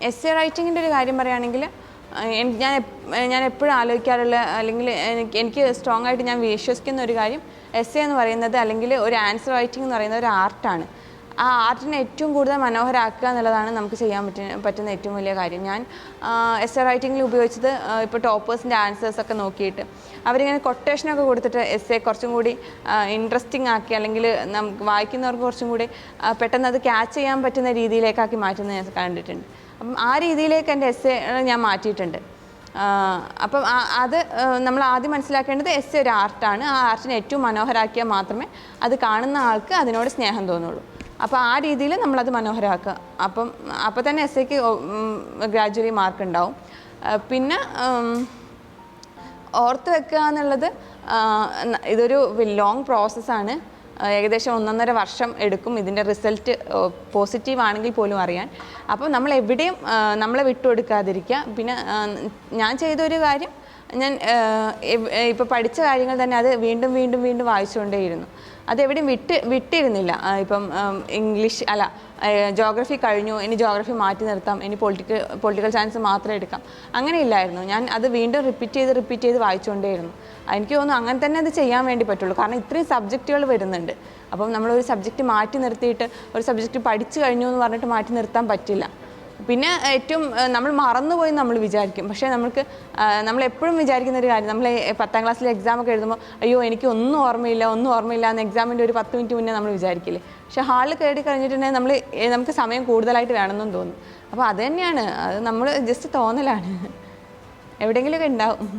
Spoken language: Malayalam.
എസ്സേ റൈറ്റിങ്ങിൻ്റെ ഒരു കാര്യം പറയുകയാണെങ്കിൽ ഞാൻ എപ്പോഴും ആലോചിക്കാറുള്ള അല്ലെങ്കിൽ എനിക്ക് സ്ട്രോങ് ആയിട്ട് ഞാൻ വിശ്വസിക്കുന്ന ഒരു കാര്യം എസ്സേ എന്ന് പറയുന്നത് അല്ലെങ്കിൽ ഒരു ആൻസർ റൈറ്റിംഗ് എന്ന് പറയുന്നത് ഒരു ആർട്ടാണ്. ആ ആർട്ടിനെ ഏറ്റവും കൂടുതൽ മനോഹരമാക്കുക എന്നുള്ളതാണ് നമുക്ക് ചെയ്യാൻ പറ്റുന്ന ഏറ്റവും വലിയ കാര്യം. ഞാൻ എസ്സേ റൈറ്റിങ്ങിൽ ഉപയോഗിച്ചത് ഇപ്പോൾ ടോപ്പേഴ്സിൻ്റെ ആൻസേഴ്സൊക്കെ നോക്കിയിട്ട് അവരിങ്ങനെ കൊട്ടേഷനൊക്കെ കൊടുത്തിട്ട് എസ്സേ കുറച്ചും കൂടി ഇൻട്രസ്റ്റിംഗ് ആക്കി അല്ലെങ്കിൽ നമുക്ക് വായിക്കുന്നവർക്ക് കുറച്ചും കൂടി പെട്ടെന്ന് അത് ക്യാച്ച് ചെയ്യാൻ പറ്റുന്ന രീതിയിലേക്കാക്കി മാറ്റുന്നത് ഞാൻ കണ്ടിട്ടുണ്ട്. അപ്പം ആ രീതിയിലേക്ക് എൻ്റെ എസ്സേ ഞാൻ മാറ്റിയിട്ടുണ്ട്. അപ്പം അത് നമ്മൾ ആദ്യം മനസ്സിലാക്കേണ്ടത് എസ്സേ ഒരു ആർട്ടാണ്. ആ ആർട്ടിനെ ഏറ്റവും മനോഹരമാക്കിയാൽ മാത്രമേ അത് കാണുന്ന ആൾക്ക് അതിനോട് സ്നേഹം തോന്നുള്ളൂ. അപ്പോൾ ആ രീതിയിൽ നമ്മളത് മനോഹരമാക്കുക. അപ്പോൾ തന്നെ എസ്സേക്ക് ഗ്രാജുവലി മാർക്ക് ഉണ്ടാവും. പിന്നെ ഓർത്ത് വെക്കുക എന്നുള്ളത് ഇതൊരു ലോങ് പ്രോസസ്സാണ്. ഏകദേശം 1.5 വർഷം എടുക്കും ഇതിൻ്റെ റിസൾട്ട് പോസിറ്റീവ് ആണെങ്കിൽ പോലും അറിയാൻ. അപ്പോൾ നമ്മൾ എവിടെയും നമ്മളെ വിട്ടുകൊടുക്കാതിരിക്കുക. പിന്നെ ഞാൻ ചെയ്തൊരു കാര്യം, ഞാൻ ഇപ്പോൾ പഠിച്ച കാര്യങ്ങൾ തന്നെ അത് വീണ്ടും വീണ്ടും വീണ്ടും വായിച്ചുകൊണ്ടേയിരുന്നു. അതെവിടെയും വിട്ടിരുന്നില്ല. ഇപ്പം ഇംഗ്ലീഷ് അല്ല, ജോഗ്രഫി കഴിഞ്ഞു, ഇനി ജോഗ്രഫി മാറ്റി നിർത്താം, ഇനി പൊളിറ്റിക്കൽ സയൻസ് മാത്രം എടുക്കാം, അങ്ങനെയില്ലായിരുന്നു. ഞാൻ അത് വീണ്ടും റിപ്പീറ്റ് ചെയ്ത് വായിച്ചുകൊണ്ടേയിരുന്നു. എനിക്ക് തോന്നുന്നു അങ്ങനെ തന്നെ അത് ചെയ്യാൻ വേണ്ടി പറ്റുള്ളൂ. കാരണം ഇത്രയും സബ്ജക്റ്റുകൾ വരുന്നുണ്ട്. അപ്പം നമ്മളൊരു സബ്ജക്റ്റ് മാറ്റി നിർത്തിയിട്ട് ഒരു സബ്ജക്റ്റ് പഠിച്ചു കഴിഞ്ഞു എന്ന് പറഞ്ഞിട്ട് മാറ്റി നിർത്താൻ പറ്റില്ല. പിന്നെ ഏറ്റവും നമ്മൾ മറന്നുപോയി നമ്മൾ വിചാരിക്കും. പക്ഷേ നമ്മളെപ്പോഴും വിചാരിക്കുന്ന ഒരു കാര്യം, നമ്മൾ 10ാം ക്ലാസ്സിലെ എക്സാമൊക്കെ എഴുതുമ്പോൾ അയ്യോ എനിക്ക് ഒന്നും ഓർമ്മയില്ല എന്ന് എക്സാമിൻ്റെ ഒരു 10 മിനിറ്റ് മുന്നേ നമ്മൾ വിചാരിക്കില്ലേ. പക്ഷേ ഹാളിൽ കയറി കഴിഞ്ഞിട്ടുണ്ടെങ്കിൽ നമുക്ക് സമയം കൂടുതലായിട്ട് വേണമെന്നും തോന്നും. അപ്പോൾ അത് തന്നെയാണ്, അത് നമ്മൾ ജസ്റ്റ് തോന്നലാണ്, എവിടെയെങ്കിലുമൊക്കെ ഉണ്ടാവും.